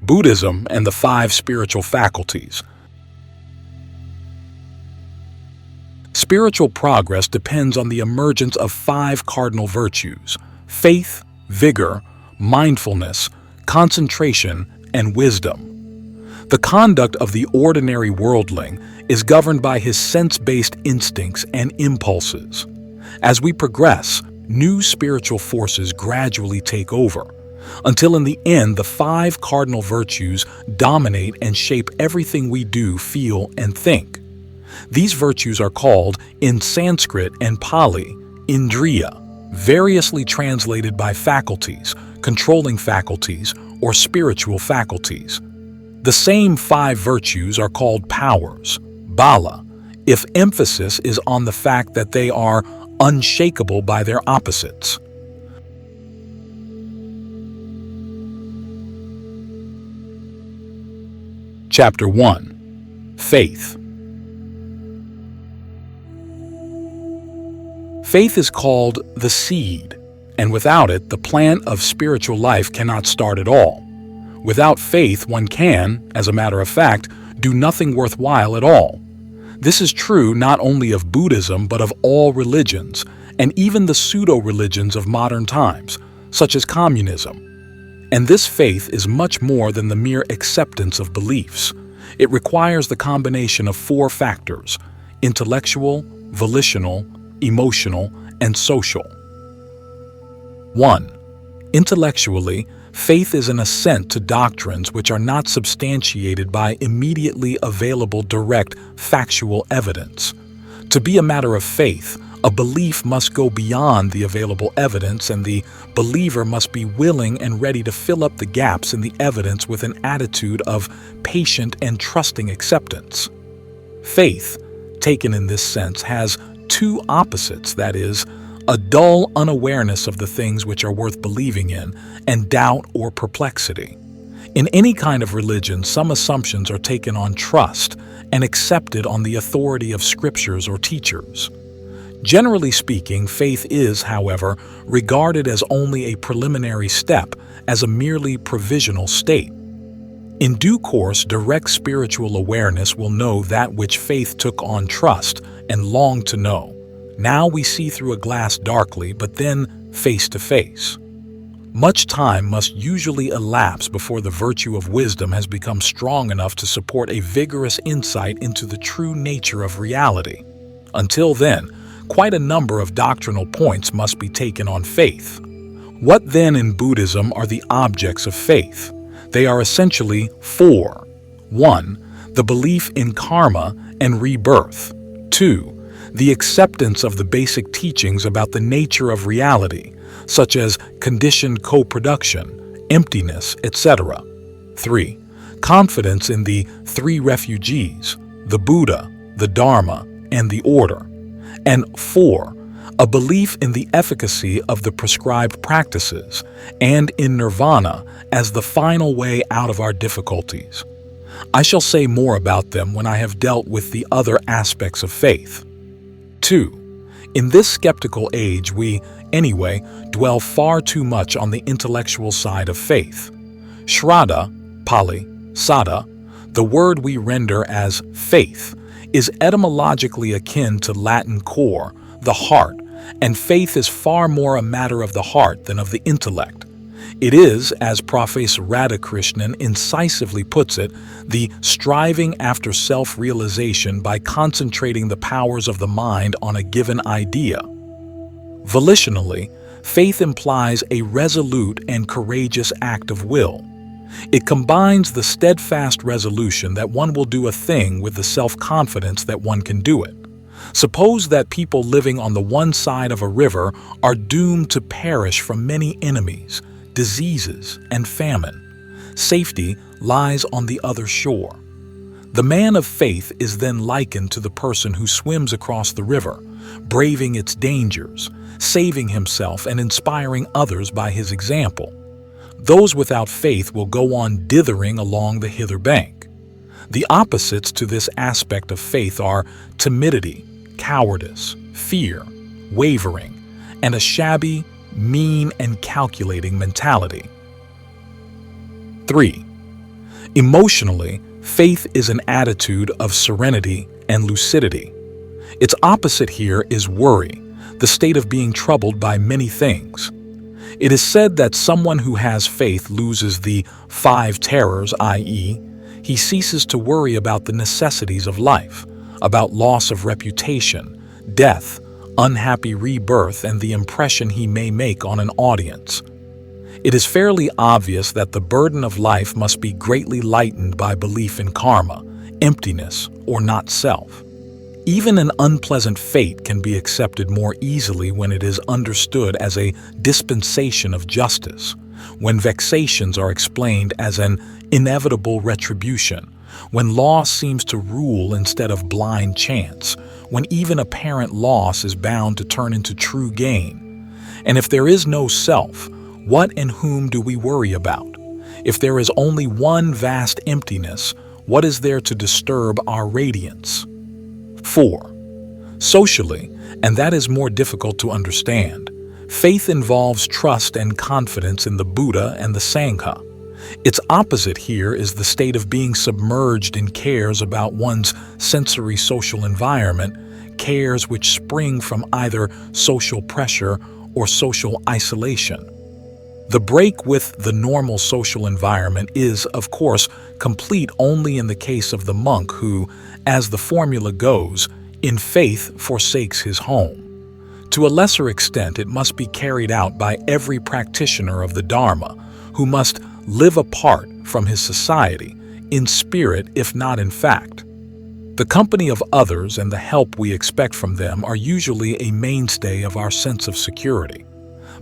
Buddhism and the 5 spiritual faculties. Spiritual progress depends on the emergence of 5 cardinal virtues: faith, vigor, mindfulness, concentration, and wisdom. The conduct of the ordinary worldling is governed by his sense-based instincts and impulses. As we progress, new spiritual forces gradually take over, until in the end the 5 cardinal virtues dominate and shape everything we do, feel, and think. These virtues are called, in Sanskrit and Pali, indriya, variously translated by faculties, controlling faculties, or spiritual faculties. The same 5 virtues are called powers, bala, if emphasis is on the fact that they are unshakable by their opposites. Chapter 1. Faith. Faith is called the seed, and without it, the plant of spiritual life cannot start at all. Without faith, one can, as a matter of fact, do nothing worthwhile at all. This is true not only of Buddhism, but of all religions, and even the pseudo-religions of modern times, such as communism. And this faith is much more than the mere acceptance of beliefs. It requires the combination of 4 factors: intellectual, volitional, emotional, and social. 1. Intellectually, faith is an assent to doctrines which are not substantiated by immediately available direct factual evidence. To be a matter of faith, a belief must go beyond the available evidence, and the believer must be willing and ready to fill up the gaps in the evidence with an attitude of patient and trusting acceptance. Faith, taken in this sense, has 2 opposites, that is, a dull unawareness of the things which are worth believing in, and doubt or perplexity. In any kind of religion, some assumptions are taken on trust and accepted on the authority of scriptures or teachers. Generally speaking, faith is, however, regarded as only a preliminary step, as a merely provisional state. In due course, direct spiritual awareness will know that which faith took on trust and longed to know. Now we see through a glass darkly, but then face to face. Much time must usually elapse before the virtue of wisdom has become strong enough to support a vigorous insight into the true nature of reality. Until then, quite a number of doctrinal points must be taken on faith. What then in Buddhism are the objects of faith? They are essentially 4. 1. The belief in karma and rebirth. 2. The acceptance of the basic teachings about the nature of reality, such as conditioned co-production, emptiness, etc. 3. Confidence in the 3 refugees, the Buddha, the Dharma, and the order. And 4. A belief in the efficacy of the prescribed practices and in nirvana as the final way out of our difficulties. I shall say more about them when I have dealt with the other aspects of faith. 2. In this skeptical age, we, anyway, dwell far too much on the intellectual side of faith. Shraddha, Pali, Sada, the word we render as faith, is etymologically akin to Latin cor, the heart, and faith is far more a matter of the heart than of the intellect. It is, as Professor Radhakrishnan incisively puts it, the striving after self-realization by concentrating the powers of the mind on a given idea. Volitionally, faith implies a resolute and courageous act of will. It combines the steadfast resolution that one will do a thing with the self-confidence that one can do it. Suppose that people living on the one side of a river are doomed to perish from many enemies, diseases, and famine. Safety lies on the other shore. The man of faith is then likened to the person who swims across the river, braving its dangers, saving himself and inspiring others by his example. Those without faith will go on dithering along the hither bank. The opposites to this aspect of faith are timidity, cowardice, fear, wavering, and a shabby, mean, and calculating mentality. 3. Emotionally, faith is an attitude of serenity and lucidity. Its opposite here is worry, the state of being troubled by many things. It is said that someone who has faith loses the 5 terrors, i.e., he ceases to worry about the necessities of life, about loss of reputation, death, unhappy rebirth, and the impression he may make on an audience. It is fairly obvious that the burden of life must be greatly lightened by belief in karma, emptiness, or not self. Even an unpleasant fate can be accepted more easily when it is understood as a dispensation of justice, when vexations are explained as an inevitable retribution, when loss seems to rule instead of blind chance, when even apparent loss is bound to turn into true gain. And if there is no self, what and whom do we worry about? If there is only one vast emptiness, what is there to disturb our radiance? 4. Socially, and that is more difficult to understand, faith involves trust and confidence in the Buddha and the Sangha. Its opposite here is the state of being submerged in cares about one's sensory social environment, cares which spring from either social pressure or social isolation. The break with the normal social environment is, of course, complete only in the case of the monk who, as the formula goes, in faith forsakes his home. To a lesser extent, it must be carried out by every practitioner of the Dharma, who must live apart from his society, in spirit if not in fact. The company of others and the help we expect from them are usually a mainstay of our sense of security.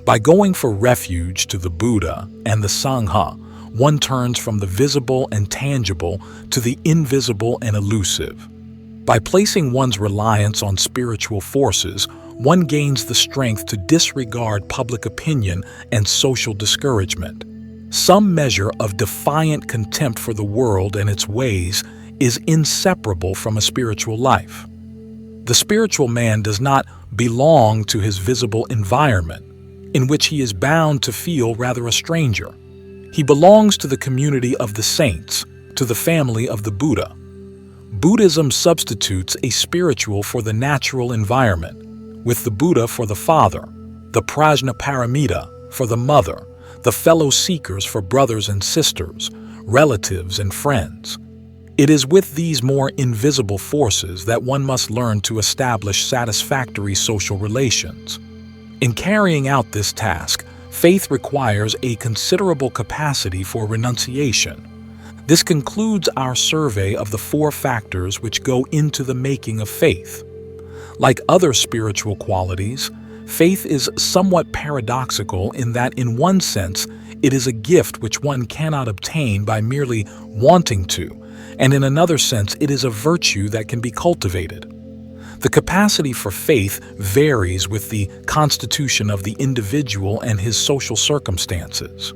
By going for refuge to the Buddha and the Sangha, one turns from the visible and tangible to the invisible and elusive. By placing one's reliance on spiritual forces, one gains the strength to disregard public opinion and social discouragement. Some measure of defiant contempt for the world and its ways is inseparable from a spiritual life. The spiritual man does not belong to his visible environment, in which he is bound to feel rather a stranger. He belongs to the community of the saints, to the family of the Buddha. Buddhism substitutes a spiritual for the natural environment, with the Buddha for the father, the prajnaparamita for the mother, the fellow seekers for brothers and sisters, relatives and friends. It is with these more invisible forces that one must learn to establish satisfactory social relations. In carrying out this task, faith requires a considerable capacity for renunciation. This concludes our survey of the 4 factors which go into the making of faith. Like other spiritual qualities, faith is somewhat paradoxical in that, in one sense, it is a gift which one cannot obtain by merely wanting to, and in another sense, it is a virtue that can be cultivated. The capacity for faith varies with the constitution of the individual and his social circumstances.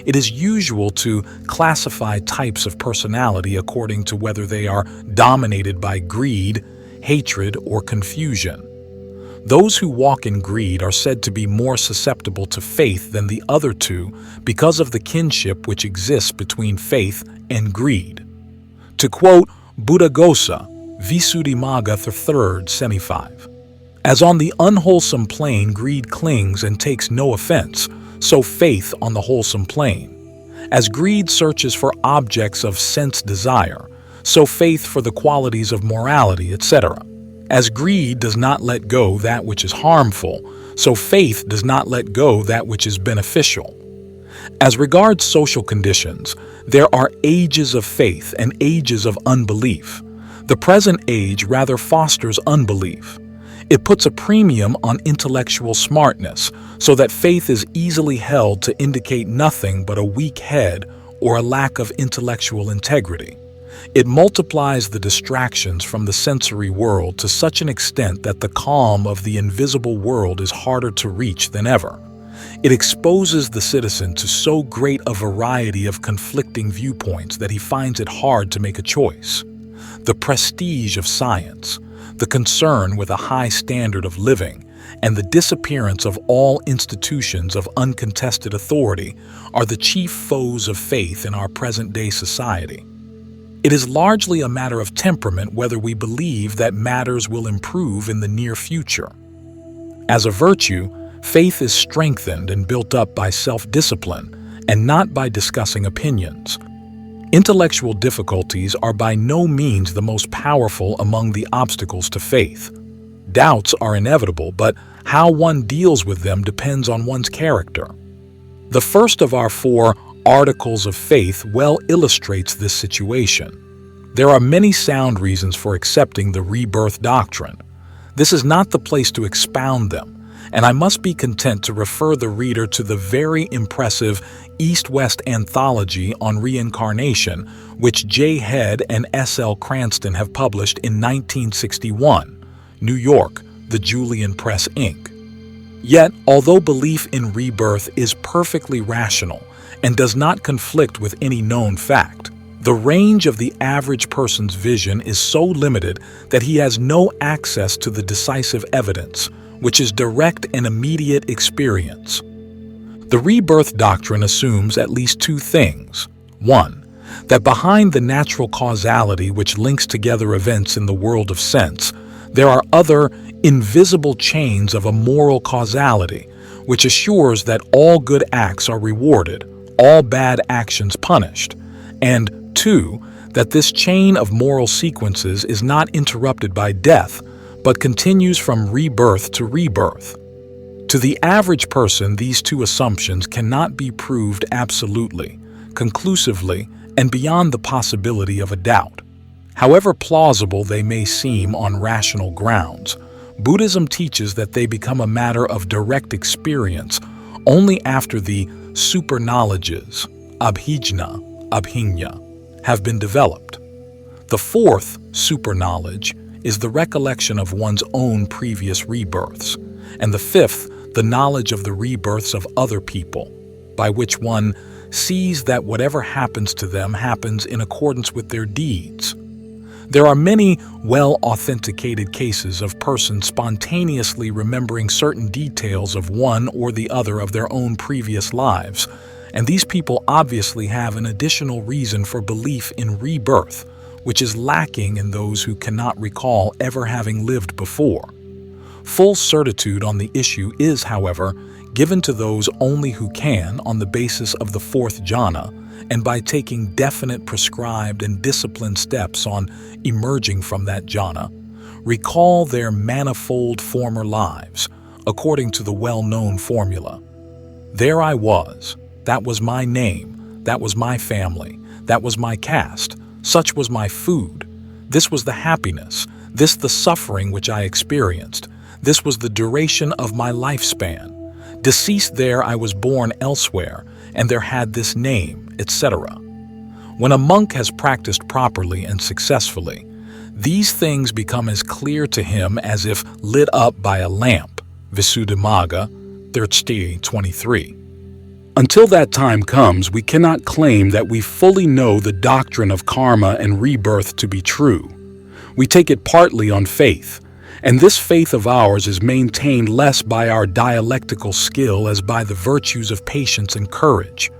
It is usual to classify types of personality according to whether they are dominated by greed, hatred, or confusion. Those who walk in greed are said to be more susceptible to faith than the other two because of the kinship which exists between faith and greed. To quote Buddhaghosa, Visuddhimagga 3rd, Semi 5. As on the unwholesome plane greed clings and takes no offense, so faith on the wholesome plane. As greed searches for objects of sense desire, so faith for the qualities of morality, etc. As greed does not let go that which is harmful, so faith does not let go that which is beneficial. As regards social conditions, there are ages of faith and ages of unbelief. The present age rather fosters unbelief. It puts a premium on intellectual smartness, so that faith is easily held to indicate nothing but a weak head or a lack of intellectual integrity. It multiplies the distractions from the sensory world to such an extent that the calm of the invisible world is harder to reach than ever. It exposes the citizen to so great a variety of conflicting viewpoints that he finds it hard to make a choice. The prestige of science, the concern with a high standard of living, and the disappearance of all institutions of uncontested authority are the chief foes of faith in our present-day society. It is largely a matter of temperament whether we believe that matters will improve in the near future. As a virtue, faith is strengthened and built up by self-discipline and not by discussing opinions. Intellectual difficulties are by no means the most powerful among the obstacles to faith. Doubts are inevitable, but how one deals with them depends on one's character. The first of our 4 articles of faith well illustrates this situation. There are many sound reasons for accepting the rebirth doctrine. This is not the place to expound them, and I must be content to refer the reader to the very impressive East-West anthology on reincarnation, which J. Head and S. L. Cranston have published in 1961, New York, the Julian Press, Inc. Yet, although belief in rebirth is perfectly rational and does not conflict with any known fact, the range of the average person's vision is so limited that he has no access to the decisive evidence, which is direct and immediate experience. The rebirth doctrine assumes at least 2 things. 1, that behind the natural causality which links together events in the world of sense, there are other invisible chains of a moral causality, which assures that all good acts are rewarded, all bad actions punished, and 2, that this chain of moral sequences is not interrupted by death, but continues from rebirth to rebirth. To the average person, these 2 assumptions cannot be proved absolutely, conclusively, and beyond the possibility of a doubt. However plausible they may seem on rational grounds, Buddhism teaches that they become a matter of direct experience only after the super-knowledges, abhijna, have been developed. The 4th super-knowledge is the recollection of one's own previous rebirths, and the 5th, the knowledge of the rebirths of other people, by which one sees that whatever happens to them happens in accordance with their deeds. There are many well-authenticated cases of persons spontaneously remembering certain details of one or the other of their own previous lives, and these people obviously have an additional reason for belief in rebirth, which is lacking in those who cannot recall ever having lived before. Full certitude on the issue is, however, given to those only who can on the basis of the 4th jhana and by taking definite prescribed and disciplined steps on emerging from that jhana, recall their manifold former lives, according to the well-known formula. There I was, that was my name, that was my family, that was my caste, such was my food, this was the happiness, this the suffering which I experienced, this was the duration of my lifespan. Deceased there I was born elsewhere, and there had this name, etc. When a monk has practiced properly and successfully, these things become as clear to him as if lit up by a lamp. Visuddhimagga, 23. Until that time comes, we cannot claim that we fully know the doctrine of karma and rebirth to be true. We take it partly on faith, and this faith of ours is maintained less by our dialectical skill as by the virtues of patience and courage.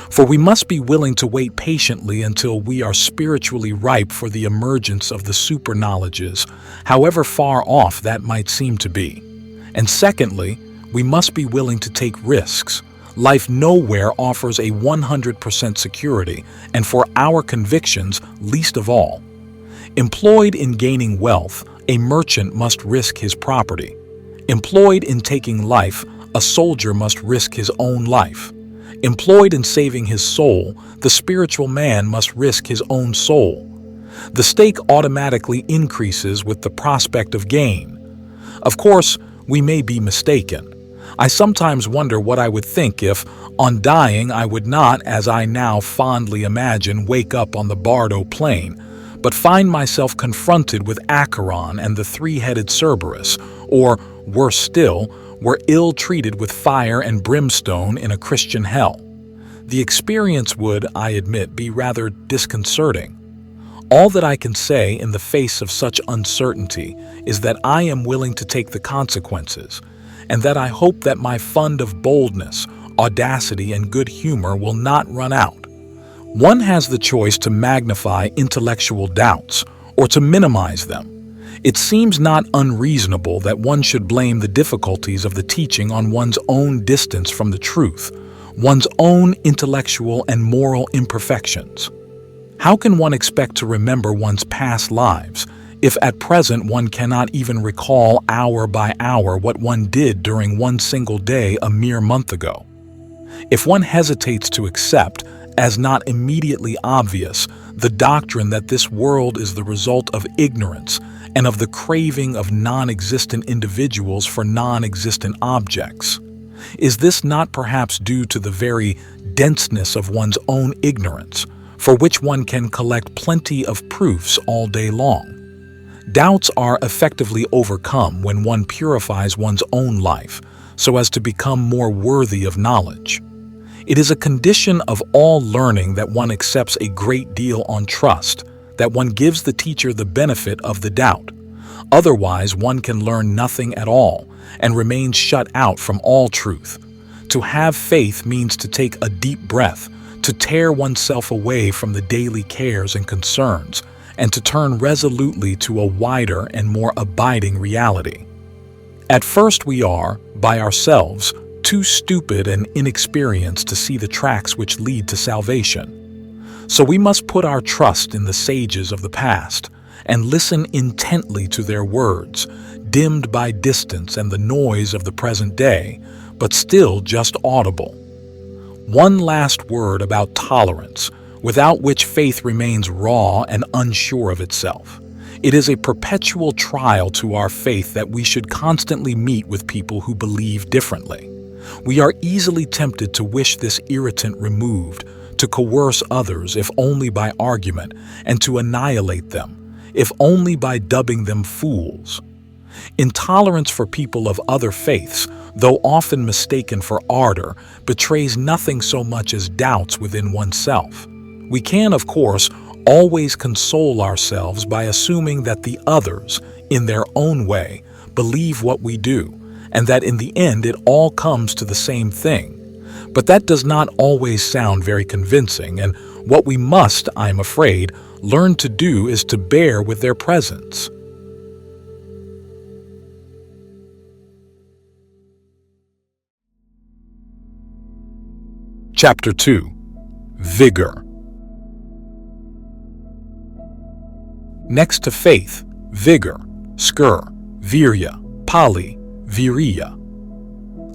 For we must be willing to wait patiently until we are spiritually ripe for the emergence of the super-knowledges, however far off that might seem to be. And secondly, we must be willing to take risks. Life nowhere offers a 100% security, and for our convictions, least of all. Employed in gaining wealth, a merchant must risk his property. Employed in taking life, a soldier must risk his own life. Employed in saving his soul, the spiritual man must risk his own soul. The stake automatically increases with the prospect of gain. Of course, we may be mistaken. I sometimes wonder what I would think if, on dying, I would not, as I now fondly imagine, wake up on the Bardo plain, but find myself confronted with Acheron and the 3-headed Cerberus, or, worse still, were ill-treated with fire and brimstone in a Christian hell. The experience would, I admit, be rather disconcerting. All that I can say in the face of such uncertainty is that I am willing to take the consequences, and that I hope that my fund of boldness, audacity, and good humor will not run out. One has the choice to magnify intellectual doubts or to minimize them. It seems not unreasonable that one should blame the difficulties of the teaching on one's own distance from the truth, one's own intellectual and moral imperfections. How can one expect to remember one's past lives if at present one cannot even recall hour by hour what one did during one single day a mere month ago? If one hesitates to accept, as not immediately obvious, the doctrine that this world is the result of ignorance and of the craving of non-existent individuals for non-existent objects, is this not perhaps due to the very denseness of one's own ignorance, for which one can collect plenty of proofs all day long? Doubts are effectively overcome when one purifies one's own life so as to become more worthy of knowledge. It is a condition of all learning that one accepts a great deal on trust, that one gives the teacher the benefit of the doubt. Otherwise, one can learn nothing at all and remain shut out from all truth. To have faith means to take a deep breath, to tear oneself away from the daily cares and concerns, and to turn resolutely to a wider and more abiding reality. At first we are, by ourselves, too stupid and inexperienced to see the tracks which lead to salvation. So we must put our trust in the sages of the past and listen intently to their words, dimmed by distance and the noise of the present day, but still just audible. One last word about tolerance, without which faith remains raw and unsure of itself. It is a perpetual trial to our faith that we should constantly meet with people who believe differently. We are easily tempted to wish this irritant removed, to coerce others if only by argument, and to annihilate them, if only by dubbing them fools. Intolerance for people of other faiths, though often mistaken for ardor, betrays nothing so much as doubts within oneself. We can, of course, always console ourselves by assuming that the others, in their own way, believe what we do, and that in the end it all comes to the same thing. But that does not always sound very convincing, and what we must, I'm afraid, learn to do is to bear with their presence. Chapter 2. Vigor. Next to faith, vigor, skur, virya, Pali, viriya.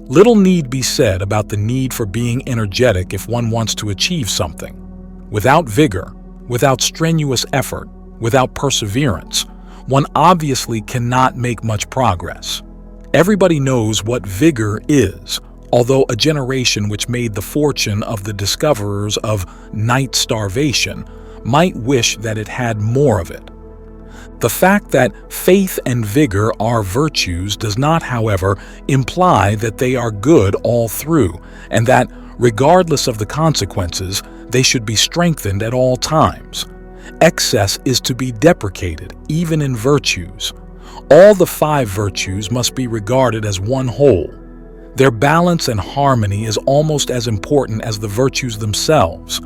Little need be said about the need for being energetic if one wants to achieve something. Without vigor, without strenuous effort, without perseverance, one obviously cannot make much progress. Everybody knows what vigor is, although a generation which made the fortune of the discoverers of night starvation might wish that it had more of it. The fact that faith and vigor are virtues does not, however, imply that they are good all through, and that, regardless of the consequences, they should be strengthened at all times. Excess is to be deprecated, even in virtues. All the 5 virtues must be regarded as one whole. Their balance and harmony is almost as important as the virtues themselves.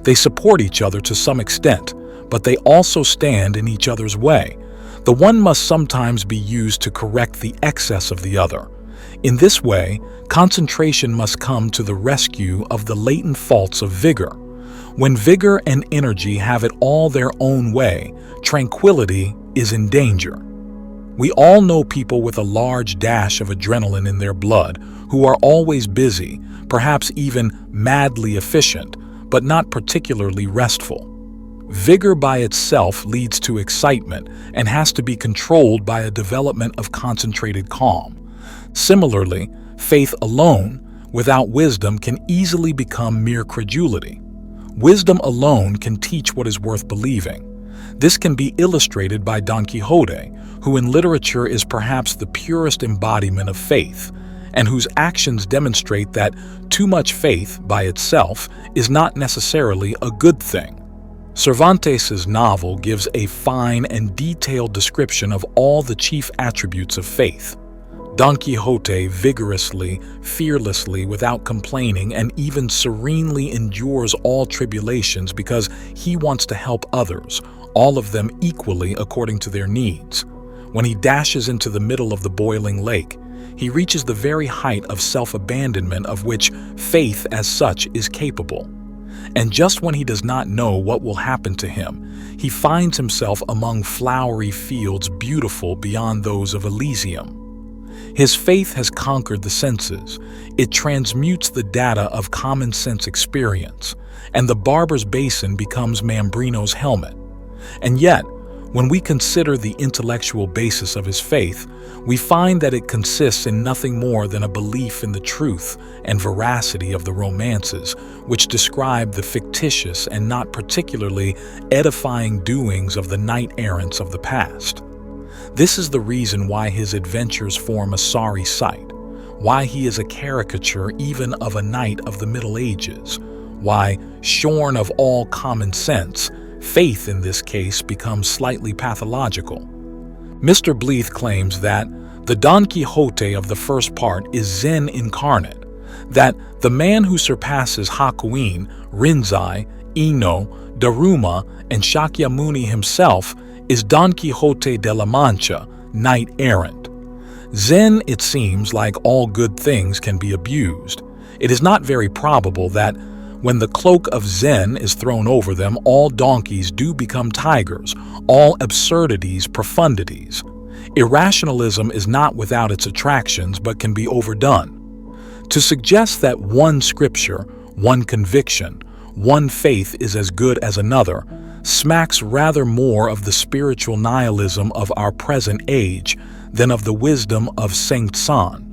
They support each other to some extent, but they also stand in each other's way. The one must sometimes be used to correct the excess of the other. In this way, concentration must come to the rescue of the latent faults of vigor. When vigor and energy have it all their own way, tranquility is in danger. We all know people with a large dash of adrenaline in their blood who are always busy, perhaps even madly efficient, but not particularly restful. Vigor by itself leads to excitement and has to be controlled by a development of concentrated calm. Similarly, faith alone, without wisdom, can easily become mere credulity. Wisdom alone can teach what is worth believing. This can be illustrated by Don Quixote, who in literature is perhaps the purest embodiment of faith, and whose actions demonstrate that too much faith by itself is not necessarily a good thing. Cervantes' novel gives a fine and detailed description of all the chief attributes of faith. Don Quixote vigorously, fearlessly, without complaining, and even serenely endures all tribulations because he wants to help others, all of them equally according to their needs. When he dashes into the middle of the boiling lake, he reaches the very height of self-abandonment of which faith as such is capable. And just when he does not know what will happen to him, he finds himself among flowery fields beautiful beyond those of Elysium. His faith has conquered the senses. It transmutes the data of common sense experience, and the barber's basin becomes Mambrino's helmet. And yet, when we consider the intellectual basis of his faith, we find that it consists in nothing more than a belief in the truth and veracity of the romances, which describe the fictitious and not particularly edifying doings of the knight-errants of the past. This is the reason why his adventures form a sorry sight, why he is a caricature even of a knight of the Middle Ages, why, shorn of all common sense, faith in this case becomes slightly pathological. Mr. Bleeth claims that the Don Quixote of the first part is Zen incarnate, that the man who surpasses Hakuin, Rinzai, Ino, Daruma, and Shakyamuni himself is Don Quixote de la Mancha, knight-errant. Zen, it seems, like all good things, can be abused. It is not very probable that when the cloak of Zen is thrown over them, all donkeys do become tigers, all absurdities profundities. Irrationalism is not without its attractions, but can be overdone. To suggest that one scripture, one conviction, one faith is as good as another smacks rather more of the spiritual nihilism of our present age than of the wisdom of Saint San.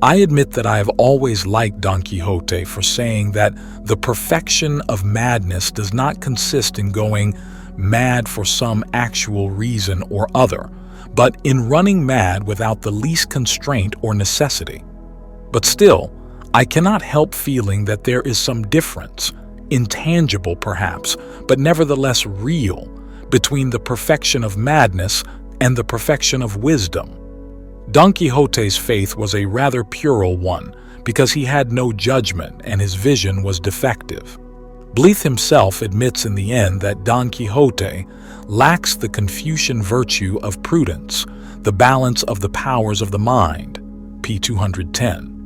I admit that I have always liked Don Quixote for saying that the perfection of madness does not consist in going mad for some actual reason or other, but in running mad without the least constraint or necessity. But still, I cannot help feeling that there is some difference, intangible perhaps, but nevertheless real, between the perfection of madness and the perfection of wisdom. Don Quixote's faith was a rather puerile one because he had no judgment and his vision was defective. Bleeth himself admits in the end that Don Quixote lacks the Confucian virtue of prudence, the balance of the powers of the mind, p. 210.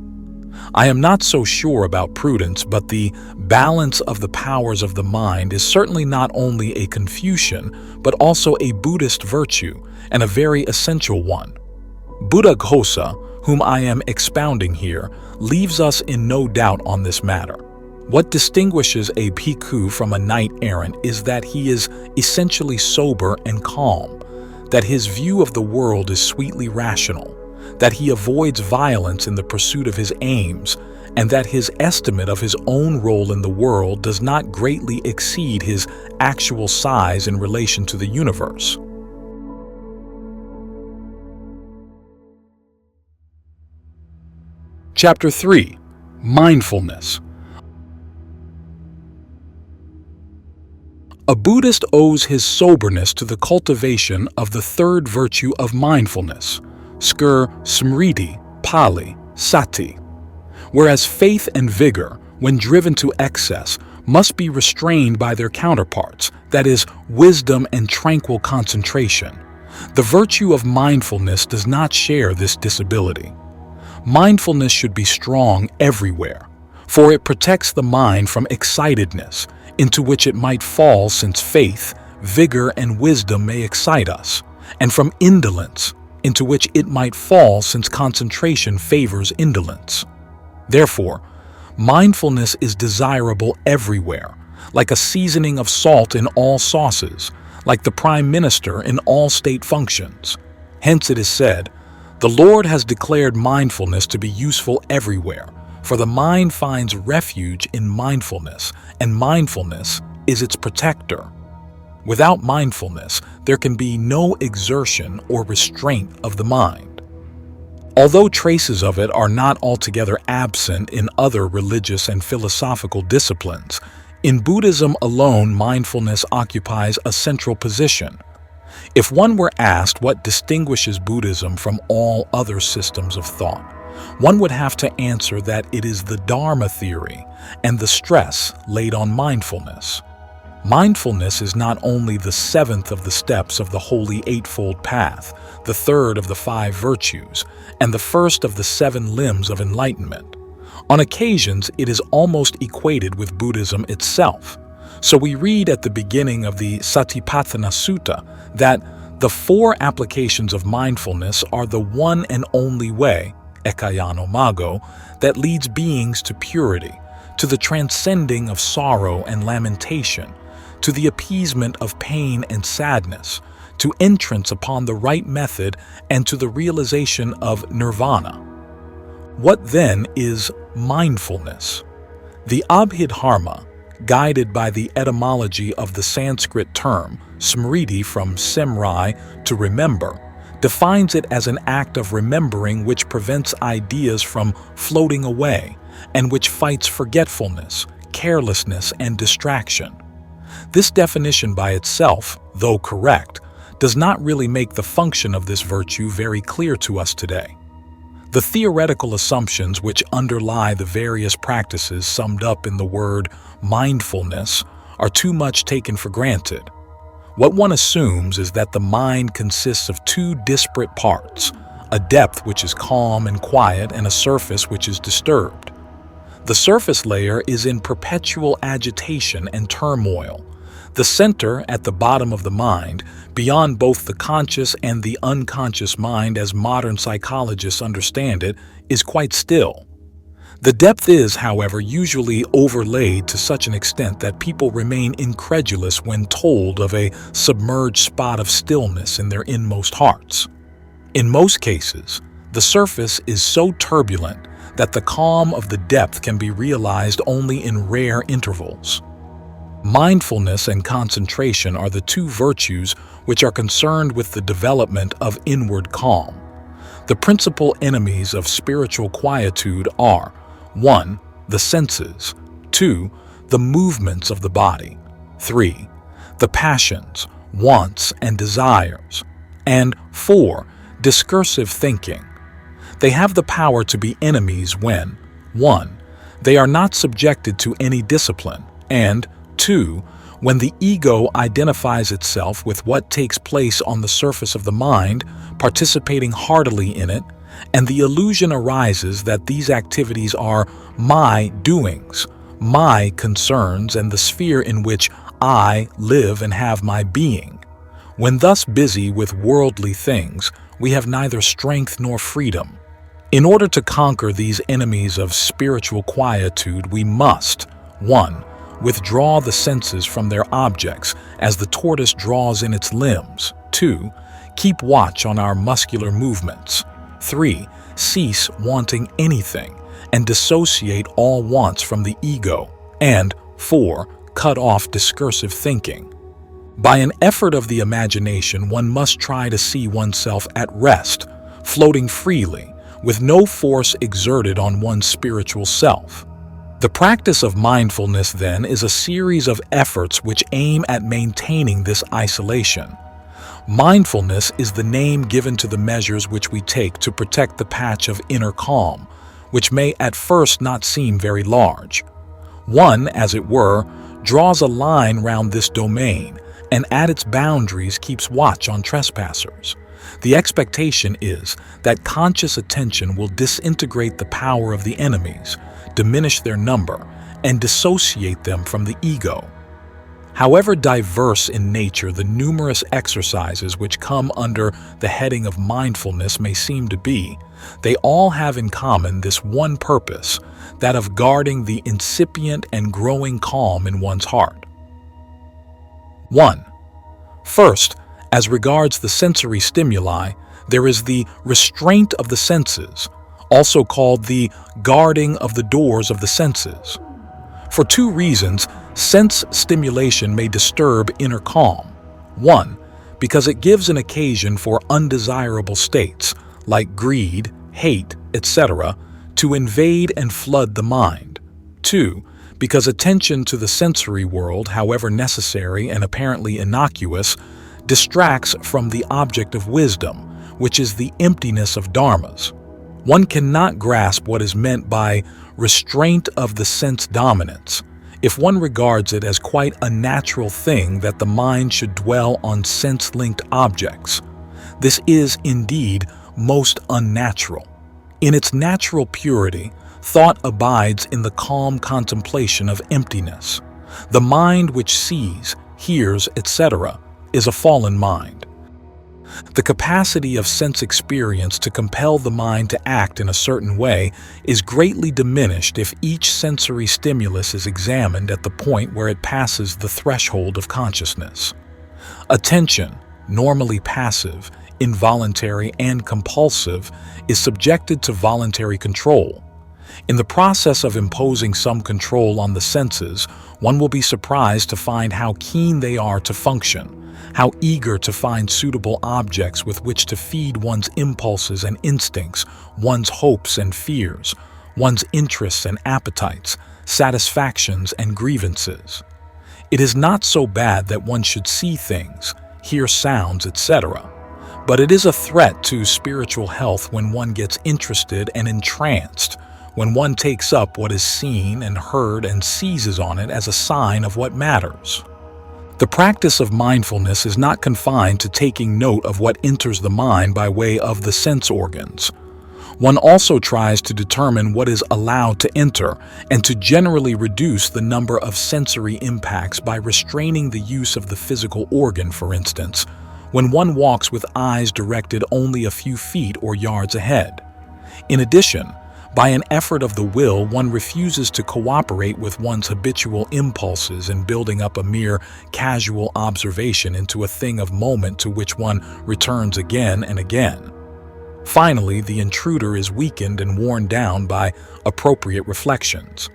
I am not so sure about prudence, but the balance of the powers of the mind is certainly not only a Confucian, but also a Buddhist virtue, and a very essential one. Buddhaghosa, whom I am expounding here, leaves us in no doubt on this matter. What distinguishes a bhikkhu from a knight-errant is that he is essentially sober and calm, that his view of the world is sweetly rational, that he avoids violence in the pursuit of his aims, and that his estimate of his own role in the world does not greatly exceed his actual size in relation to the universe. Chapter 3. Mindfulness. A Buddhist owes his soberness to the cultivation of the third virtue of mindfulness, Skur Smriti, Pali, Sati, whereas faith and vigor, when driven to excess, must be restrained by their counterparts, that is, wisdom and tranquil concentration. The virtue of mindfulness does not share this disability. Mindfulness should be strong everywhere, for it protects the mind from excitedness, into which it might fall since faith, vigor, and wisdom may excite us, and from indolence, into which it might fall since concentration favors indolence. Therefore, mindfulness is desirable everywhere, like a seasoning of salt in all sauces, like the Prime Minister in all state functions. Hence it is said, "The Lord has declared mindfulness to be useful everywhere, for the mind finds refuge in mindfulness, and mindfulness is its protector." Without mindfulness, there can be no exertion or restraint of the mind. Although traces of it are not altogether absent in other religious and philosophical disciplines, in Buddhism alone mindfulness occupies a central position. If one were asked what distinguishes Buddhism from all other systems of thought, one would have to answer that it is the Dharma theory and the stress laid on mindfulness. Mindfulness is not only the seventh of the steps of the Holy Eightfold Path, the third of the five virtues, and the first of the seven limbs of enlightenment. On occasions, it is almost equated with Buddhism itself. So we read at the beginning of the Satipatthana Sutta that the four applications of mindfulness are the one and only way, ekayano mago, that leads beings to purity, to the transcending of sorrow and lamentation, to the appeasement of pain and sadness, to entrance upon the right method, and to the realization of nirvana. What then is mindfulness? The Abhidharma, guided by the etymology of the Sanskrit term smriti, from semrai, to remember, defines it as an act of remembering which prevents ideas from floating away and which fights forgetfulness, carelessness, and distraction. This definition by itself, though correct, does not really make the function of this virtue very clear to us today. The theoretical assumptions which underlie the various practices summed up in the word mindfulness are too much taken for granted. What one assumes is that the mind consists of two disparate parts, a depth which is calm and quiet and a surface which is disturbed. The surface layer is in perpetual agitation and turmoil. The center at the bottom of the mind, beyond both the conscious and the unconscious mind as modern psychologists understand it, is quite still. The depth is, however, usually overlaid to such an extent that people remain incredulous when told of a submerged spot of stillness in their inmost hearts. In most cases, the surface is so turbulent that the calm of the depth can be realized only in rare intervals. Mindfulness and concentration are the two virtues which are concerned with the development of inward calm. The principal enemies of spiritual quietude are 1. The senses, 2. The movements of the body, 3. The passions, wants, and desires, and 4. Discursive thinking. They have the power to be enemies when 1. They are not subjected to any discipline, and 2. When the ego identifies itself with what takes place on the surface of the mind, participating heartily in it, and the illusion arises that these activities are my doings, my concerns, and the sphere in which I live and have my being. When thus busy with worldly things, we have neither strength nor freedom. In order to conquer these enemies of spiritual quietude, we must 1. Withdraw the senses from their objects as the tortoise draws in its limbs. 2. Keep watch on our muscular movements. 3. Cease wanting anything and dissociate all wants from the ego. And 4. Cut off discursive thinking. By an effort of the imagination, one must try to see oneself at rest, floating freely, with no force exerted on one's spiritual self. The practice of mindfulness, then, is a series of efforts which aim at maintaining this isolation. Mindfulness is the name given to the measures which we take to protect the patch of inner calm, which may at first not seem very large. One, as it were, draws a line round this domain and at its boundaries keeps watch on trespassers. The expectation is that conscious attention will disintegrate the power of the enemies, diminish their number, and dissociate them from the ego. However diverse in nature the numerous exercises which come under the heading of mindfulness may seem to be, they all have in common this one purpose, that of guarding the incipient and growing calm in one's heart. 1. First, as regards the sensory stimuli, there is the restraint of the senses, also called the guarding of the doors of the senses. For two reasons, sense stimulation may disturb inner calm. 1. Because it gives an occasion for undesirable states, like greed, hate, etc., to invade and flood the mind. 2. Because attention to the sensory world, however necessary and apparently innocuous, distracts from the object of wisdom, which is the emptiness of dharmas. One cannot grasp what is meant by restraint of the sense dominance if one regards it as quite a natural thing that the mind should dwell on sense-linked objects. This is indeed most unnatural. In its natural purity, thought abides in the calm contemplation of emptiness. The mind which sees, hears, etc., is a fallen mind. The capacity of sense experience to compel the mind to act in a certain way is greatly diminished if each sensory stimulus is examined at the point where it passes the threshold of consciousness. Attention, normally passive, involuntary, and compulsive, is subjected to voluntary control. In the process of imposing some control on the senses, one will be surprised to find how keen they are to function, how eager to find suitable objects with which to feed one's impulses and instincts, one's hopes and fears, one's interests and appetites, satisfactions and grievances. It is not so bad that one should see things, hear sounds, etc., but it is a threat to spiritual health when one gets interested and entranced, when one takes up what is seen and heard and seizes on it as a sign of what matters. The practice of mindfulness is not confined to taking note of what enters the mind by way of the sense organs. One also tries to determine what is allowed to enter and to generally reduce the number of sensory impacts by restraining the use of the physical organ, for instance, when one walks with eyes directed only a few feet or yards ahead. In addition, by an effort of the will, one refuses to cooperate with one's habitual impulses in building up a mere casual observation into a thing of moment to which one returns again and again. Finally, the intruder is weakened and worn down by appropriate reflections.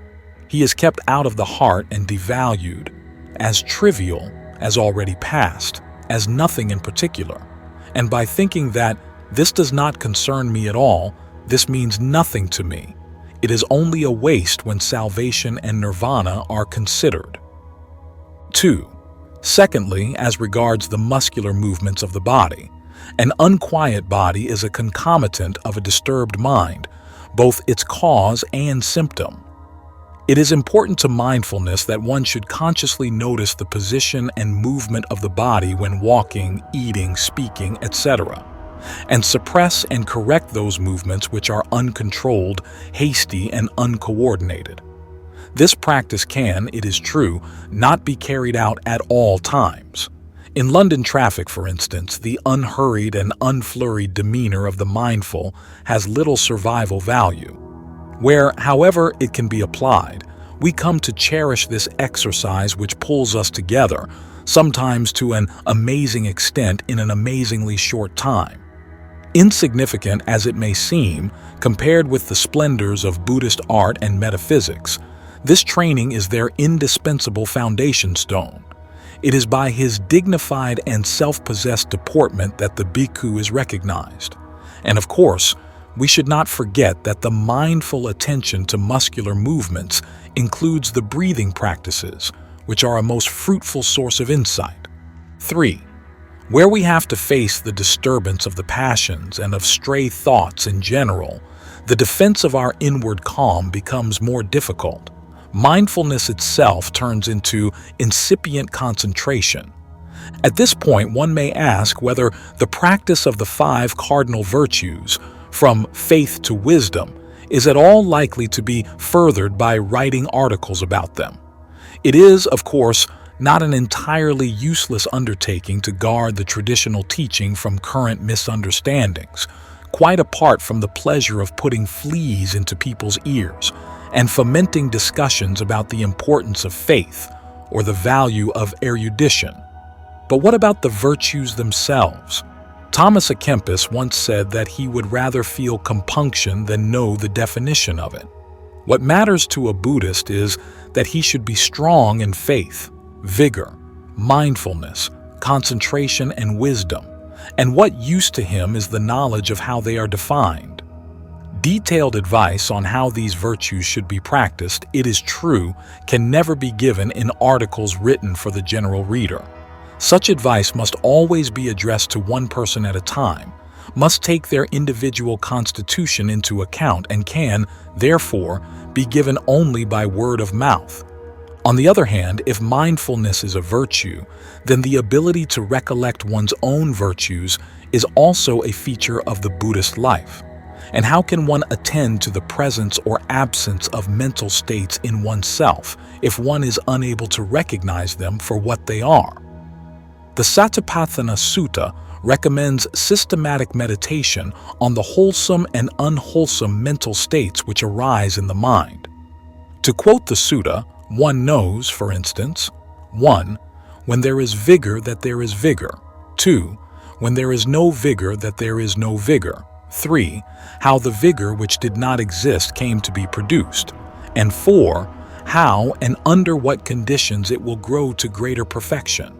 He is kept out of the heart and devalued, as trivial, as already past, as nothing in particular. And by thinking that this does not concern me at all, this means nothing to me, it is only a waste when salvation and nirvana are considered. 2. Secondly, as regards the muscular movements of the body, an unquiet body is a concomitant of a disturbed mind, both its cause and symptom. It is important to mindfulness that one should consciously notice the position and movement of the body when walking, eating, speaking, etc., and suppress and correct those movements which are uncontrolled, hasty, and uncoordinated. This practice can, it is true, not be carried out at all times. In London traffic, for instance, the unhurried and unflurried demeanor of the mindful has little survival value. Where, however, it can be applied, we come to cherish this exercise which pulls us together, sometimes to an amazing extent in an amazingly short time. Insignificant as it may seem, compared with the splendors of Buddhist art and metaphysics, this training is their indispensable foundation stone. It is by his dignified and self-possessed deportment that the bhikkhu is recognized. And of course, we should not forget that the mindful attention to muscular movements includes the breathing practices, which are a most fruitful source of insight. 3. Where we have to face the disturbance of the passions and of stray thoughts in general, the defense of our inward calm becomes more difficult. Mindfulness itself turns into incipient concentration. At this point, one may ask whether the practice of the 5 cardinal virtues, from faith to wisdom, is at all likely to be furthered by writing articles about them. It is, of course, not an entirely useless undertaking to guard the traditional teaching from current misunderstandings, quite apart from the pleasure of putting fleas into people's ears and fomenting discussions about the importance of faith or the value of erudition. But what about the virtues themselves? Thomas à Kempis once said that he would rather feel compunction than know the definition of it. What matters to a Buddhist is that he should be strong in faith, vigor, mindfulness, concentration, and wisdom, and what use to him is the knowledge of how they are defined. Detailed advice on how these virtues should be practiced, it is true, can never be given in articles written for the general reader. Such advice must always be addressed to one person at a time, must take their individual constitution into account, and can, therefore, be given only by word of mouth. On the other hand, if mindfulness is a virtue, then the ability to recollect one's own virtues is also a feature of the Buddhist life. And how can one attend to the presence or absence of mental states in oneself if one is unable to recognize them for what they are? The Satipatthana Sutta recommends systematic meditation on the wholesome and unwholesome mental states which arise in the mind. To quote the sutta, one knows, for instance, 1. When there is vigor, that there is vigor. 2. When there is no vigor, that there is no vigor. 3. How the vigor which did not exist came to be produced. And 4. How and under what conditions it will grow to greater perfection.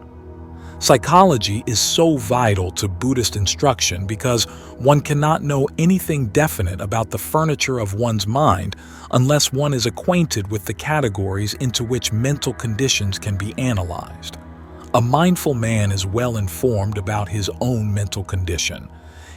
Psychology is so vital to Buddhist instruction because one cannot know anything definite about the furniture of one's mind unless one is acquainted with the categories into which mental conditions can be analyzed. A mindful man is well informed about his own mental condition.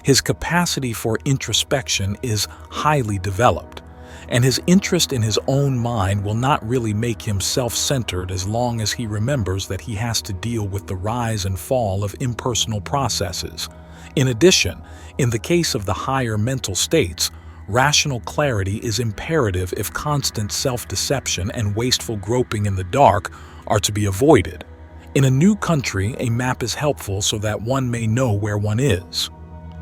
His capacity for introspection is highly developed, and his interest in his own mind will not really make him self-centered as long as he remembers that he has to deal with the rise and fall of impersonal processes. In addition, in the case of the higher mental states, rational clarity is imperative if constant self-deception and wasteful groping in the dark are to be avoided. In a new country, a map is helpful so that one may know where one is.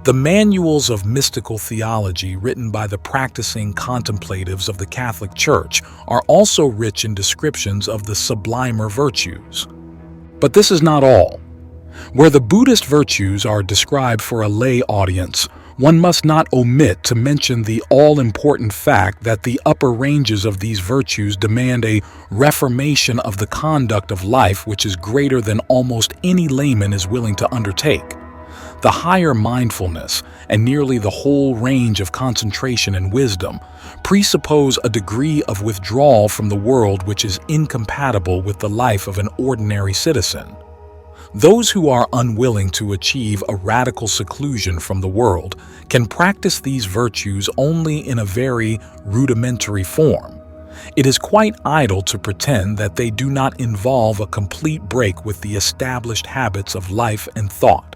The manuals of mystical theology written by the practicing contemplatives of the Catholic Church are also rich in descriptions of the sublimer virtues. But this is not all. Where the Buddhist virtues are described for a lay audience, one must not omit to mention the all-important fact that the upper ranges of these virtues demand a reformation of the conduct of life which is greater than almost any layman is willing to undertake. The higher mindfulness and nearly the whole range of concentration and wisdom presuppose a degree of withdrawal from the world which is incompatible with the life of an ordinary citizen. Those who are unwilling to achieve a radical seclusion from the world can practice these virtues only in a very rudimentary form. It is quite idle to pretend that they do not involve a complete break with the established habits of life and thought.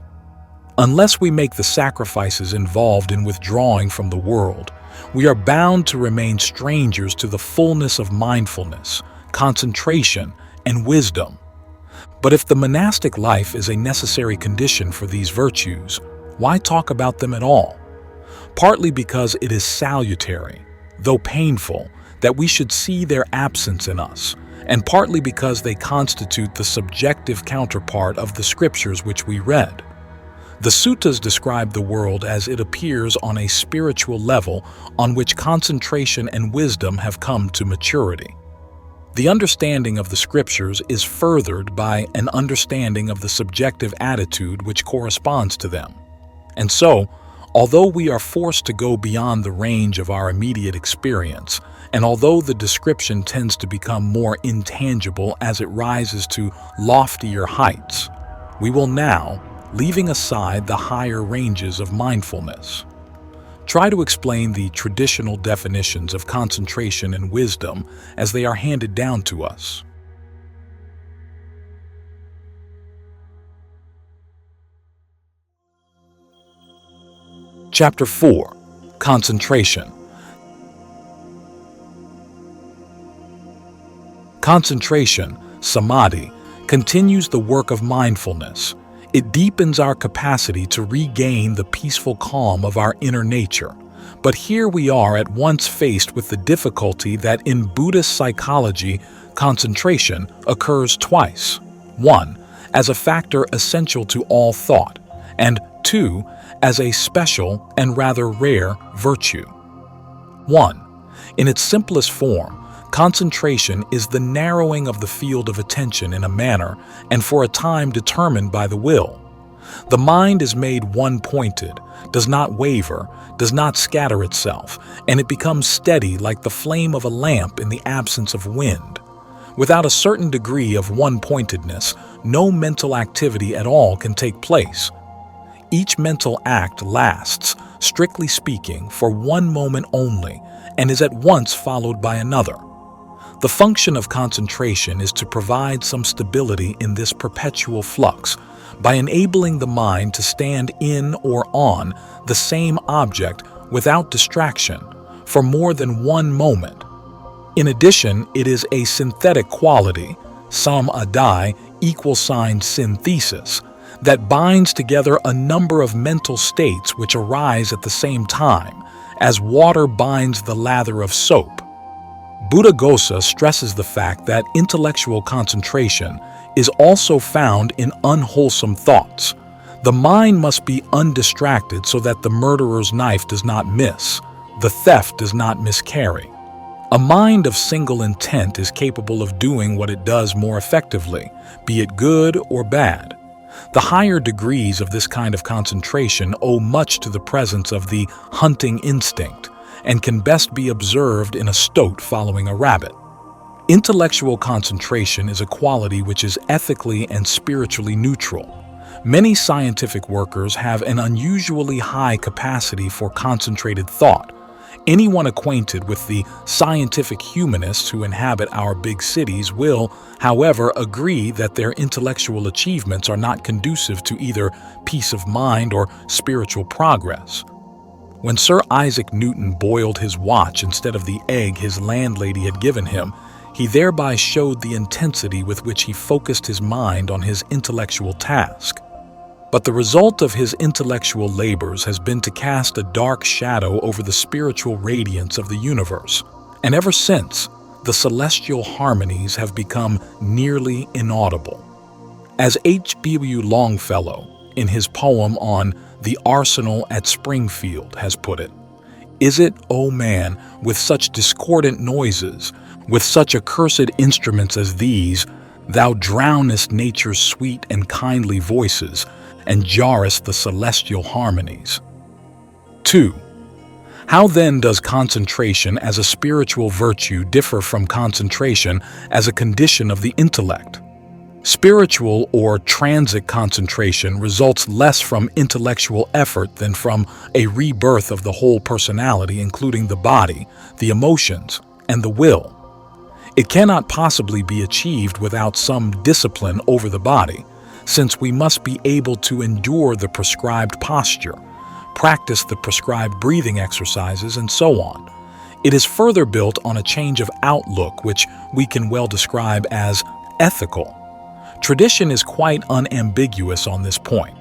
Unless we make the sacrifices involved in withdrawing from the world, we are bound to remain strangers to the fullness of mindfulness, concentration, and wisdom. But if the monastic life is a necessary condition for these virtues, why talk about them at all? Partly because it is salutary, though painful, that we should see their absence in us, and partly because they constitute the subjective counterpart of the scriptures which we read. The suttas describe the world as it appears on a spiritual level on which concentration and wisdom have come to maturity. The understanding of the scriptures is furthered by an understanding of the subjective attitude which corresponds to them. And so, although we are forced to go beyond the range of our immediate experience, and although the description tends to become more intangible as it rises to loftier heights, we will now, leaving aside the higher ranges of mindfulness, try to explain the traditional definitions of concentration and wisdom as they are handed down to us. Chapter 4. Concentration. Concentration, samadhi, continues the work of mindfulness. It deepens our capacity to regain the peaceful calm of our inner nature. But here we are at once faced with the difficulty that in Buddhist psychology, concentration occurs twice. 1. As a factor essential to all thought, and 2. As a special and rather rare virtue. 1. In its simplest form, concentration is the narrowing of the field of attention in a manner and for a time determined by the will. The mind is made one-pointed, does not waver, does not scatter itself, and it becomes steady like the flame of a lamp in the absence of wind. Without a certain degree of one-pointedness, no mental activity at all can take place. Each mental act lasts, strictly speaking, for one moment only and is at once followed by another. The function of concentration is to provide some stability in this perpetual flux by enabling the mind to stand in or on the same object without distraction for more than one moment. In addition, it is a synthetic quality, samadhi = synthesis, that binds together a number of mental states which arise at the same time, as water binds the lather of soap. Buddhaghosa stresses the fact that intellectual concentration is also found in unwholesome thoughts. The mind must be undistracted so that the murderer's knife does not miss, the theft does not miscarry. A mind of single intent is capable of doing what it does more effectively, be it good or bad. The higher degrees of this kind of concentration owe much to the presence of the hunting instinct, and can best be observed in a stoat following a rabbit. Intellectual concentration is a quality which is ethically and spiritually neutral. Many scientific workers have an unusually high capacity for concentrated thought. Anyone acquainted with the scientific humanists who inhabit our big cities will, however, agree that their intellectual achievements are not conducive to either peace of mind or spiritual progress. When Sir Isaac Newton boiled his watch instead of the egg his landlady had given him, he thereby showed the intensity with which he focused his mind on his intellectual task. But the result of his intellectual labors has been to cast a dark shadow over the spiritual radiance of the universe, and ever since, the celestial harmonies have become nearly inaudible. As H.W. Longfellow, in his poem on The Arsenal at Springfield, has put it, "Is it, O man, with such discordant noises, with such accursed instruments as these, thou drownest nature's sweet and kindly voices, and jarrest the celestial harmonies?" 2. How then does concentration as a spiritual virtue differ from concentration as a condition of the intellect? Spiritual or transit concentration results less from intellectual effort than from a rebirth of the whole personality, including the body, the emotions, and the will. It cannot possibly be achieved without some discipline over the body, since we must be able to endure the prescribed posture, practice the prescribed breathing exercises, and so on. It is further built on a change of outlook which we can well describe as ethical. Tradition is quite unambiguous on this point.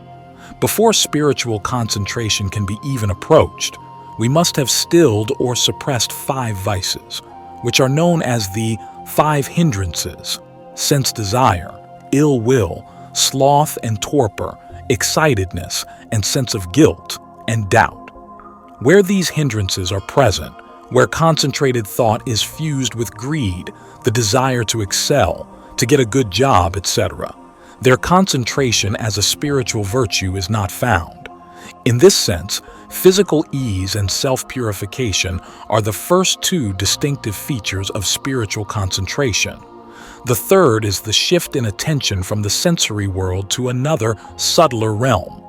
Before spiritual concentration can be even approached, we must have stilled or suppressed 5 vices, which are known as the 5 hindrances: sense desire, ill will, sloth and torpor, excitedness, and sense of guilt and doubt. Where these hindrances are present, where concentrated thought is fused with greed, the desire to excel, to get a good job, etc., their concentration as a spiritual virtue is not found. In this sense, physical ease and self-purification are the first 2 distinctive features of spiritual concentration. The third is the shift in attention from the sensory world to another, subtler realm.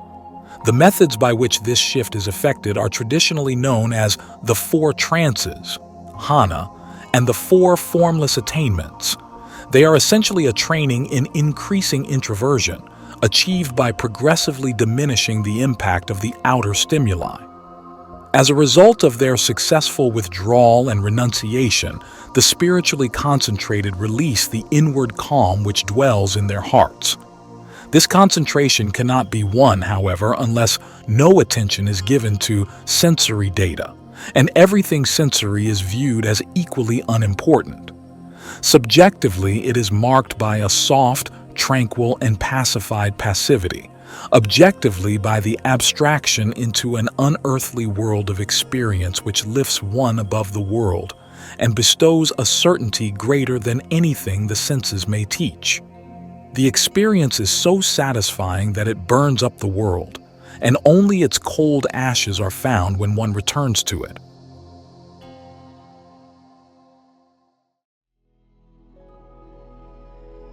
The methods by which this shift is effected are traditionally known as the 4 trances, jhana, and the 4 formless attainments. They are essentially a training in increasing introversion, achieved by progressively diminishing the impact of the outer stimuli. As a result of their successful withdrawal and renunciation, the spiritually concentrated release the inward calm which dwells in their hearts. This concentration cannot be won, however, unless no attention is given to sensory data, and everything sensory is viewed as equally unimportant. Subjectively, it is marked by a soft, tranquil, and pacified passivity, objectively by the abstraction into an unearthly world of experience which lifts one above the world and bestows a certainty greater than anything the senses may teach. The experience is so satisfying that it burns up the world, and only its cold ashes are found when one returns to it.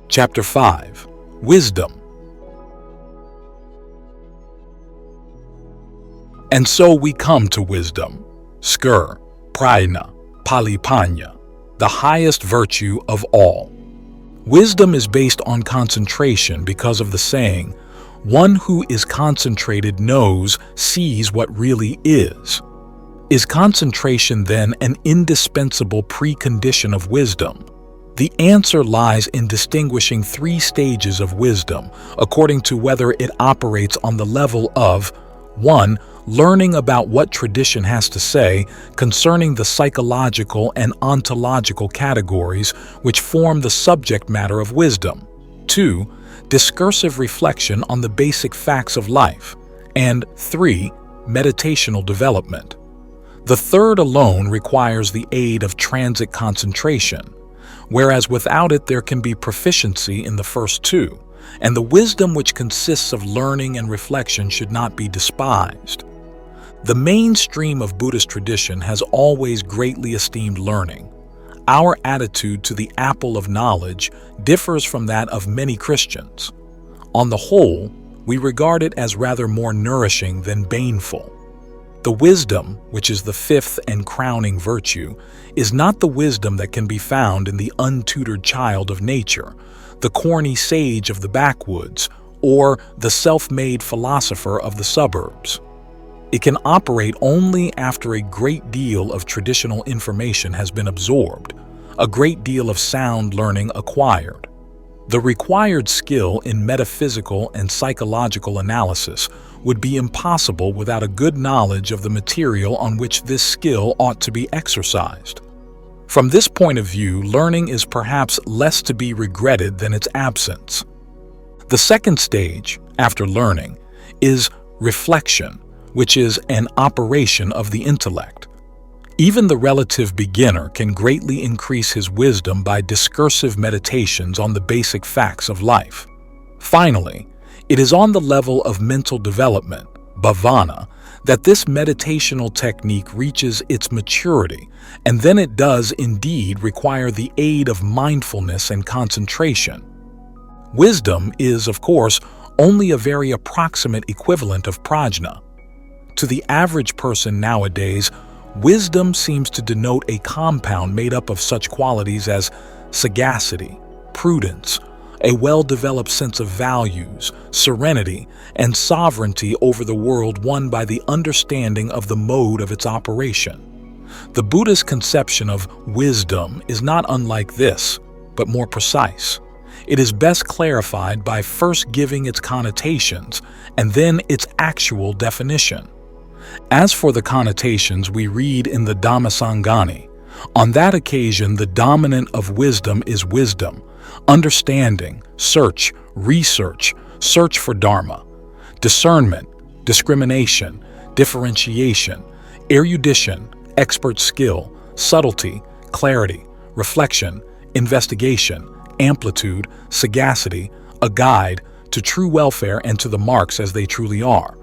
Chapter 5. wisdom. And so we come to wisdom, skur, prajna, palipanya, the highest virtue of all. Wisdom is based on concentration because of the saying, "One who is concentrated knows, sees what really is." Is concentration then an indispensable precondition of wisdom? The answer lies in distinguishing three stages of wisdom, according to whether it operates on the level of 1. Learning about what tradition has to say concerning the psychological and ontological categories which form the subject matter of wisdom. 2. Discursive reflection on the basic facts of life. And 3. Meditational development. The third alone requires the aid of transit concentration, whereas without it there can be proficiency in the first two, and the wisdom which consists of learning and reflection should not be despised. The mainstream of Buddhist tradition has always greatly esteemed learning. Our attitude to the apple of knowledge differs from that of many Christians. On the whole, we regard it as rather more nourishing than baneful. The wisdom, which is the fifth and crowning virtue, is not the wisdom that can be found in the untutored child of nature, the corny sage of the backwoods, or the self-made philosopher of the suburbs. It can operate only after a great deal of traditional information has been absorbed, a great deal of sound learning acquired. The required skill in metaphysical and psychological analysis would be impossible without a good knowledge of the material on which this skill ought to be exercised. From this point of view, learning is perhaps less to be regretted than its absence. The second stage, after learning, is reflection, which is an operation of the intellect. Even the relative beginner can greatly increase his wisdom by discursive meditations on the basic facts of life. Finally, it is on the level of mental development, bhavana, that this meditational technique reaches its maturity, and then it does indeed require the aid of mindfulness and concentration. Wisdom is, of course, only a very approximate equivalent of prajna. To the average person nowadays, wisdom seems to denote a compound made up of such qualities as sagacity, prudence, a well-developed sense of values, serenity, and sovereignty over the world won by the understanding of the mode of its operation. The Buddhist conception of wisdom is not unlike this, but more precise. It is best clarified by first giving its connotations and then its actual definition. As for the connotations we read in the Dhammasangani, on that occasion the dominant of wisdom is wisdom, understanding, search, research, search for dharma, discernment, discrimination, differentiation, erudition, expert skill, subtlety, clarity, reflection, investigation, amplitude, sagacity, a guide to true welfare and to the marks as they truly are,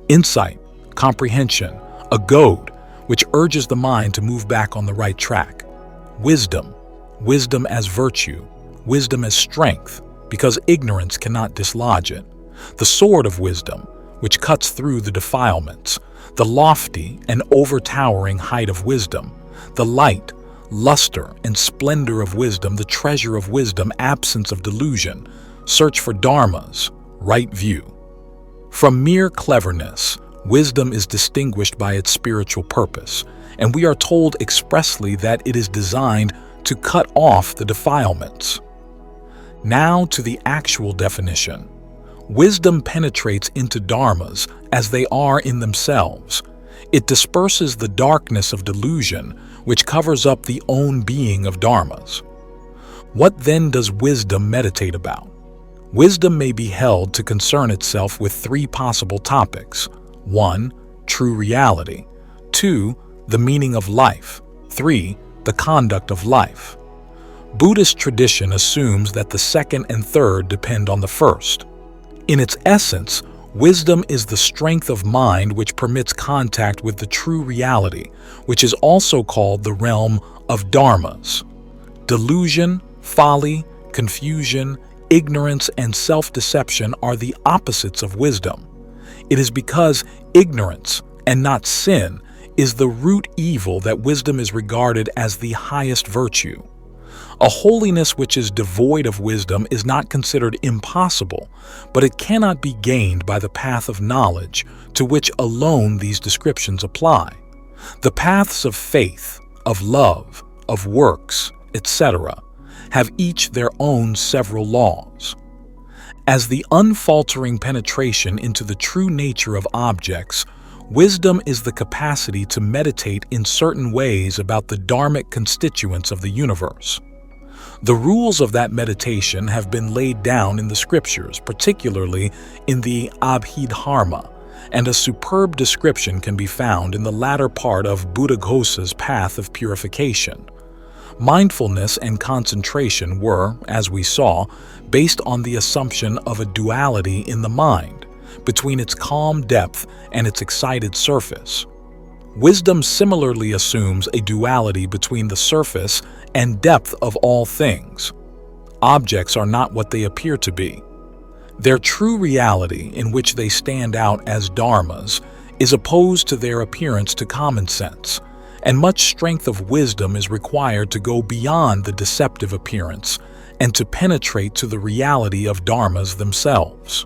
insight, comprehension, a goad which urges the mind to move back on the right track, wisdom, wisdom as virtue, wisdom as strength, because ignorance cannot dislodge it, the sword of wisdom, which cuts through the defilements, the lofty and overtowering height of wisdom, the light, luster, and splendor of wisdom, the treasure of wisdom, absence of delusion, search for dharmas, right view. From mere cleverness, wisdom is distinguished by its spiritual purpose, and we are told expressly that it is designed to cut off the defilements. Now to the actual definition. Wisdom penetrates into dharmas as they are in themselves. It disperses the darkness of delusion, which covers up the own being of dharmas. What then does wisdom meditate about? Wisdom may be held to concern itself with three possible topics. 1. True reality. 2. The meaning of life. 3. The conduct of life. Buddhist tradition assumes that the second and third depend on the first. In its essence, wisdom is the strength of mind which permits contact with the true reality, which is also called the realm of dharmas. Delusion, folly, confusion, ignorance and self-deception are the opposites of wisdom. It is because ignorance, and not sin, is the root evil that wisdom is regarded as the highest virtue. A holiness which is devoid of wisdom is not considered impossible, but it cannot be gained by the path of knowledge, to which alone these descriptions apply. The paths of faith, of love, of works, etc., have each their own several laws. As the unfaltering penetration into the true nature of objects, wisdom is the capacity to meditate in certain ways about the dharmic constituents of the universe. The rules of that meditation have been laid down in the scriptures, particularly in the Abhidharma, and a superb description can be found in the latter part of Buddhaghosa's path of purification. Mindfulness and concentration were, as we saw, based on the assumption of a duality in the mind, between its calm depth and its excited surface. Wisdom similarly assumes a duality between the surface and depth of all things. Objects are not what they appear to be. Their true reality, in which they stand out as dharmas, is opposed to their appearance to common sense, and much strength of wisdom is required to go beyond the deceptive appearance and to penetrate to the reality of dharmas themselves.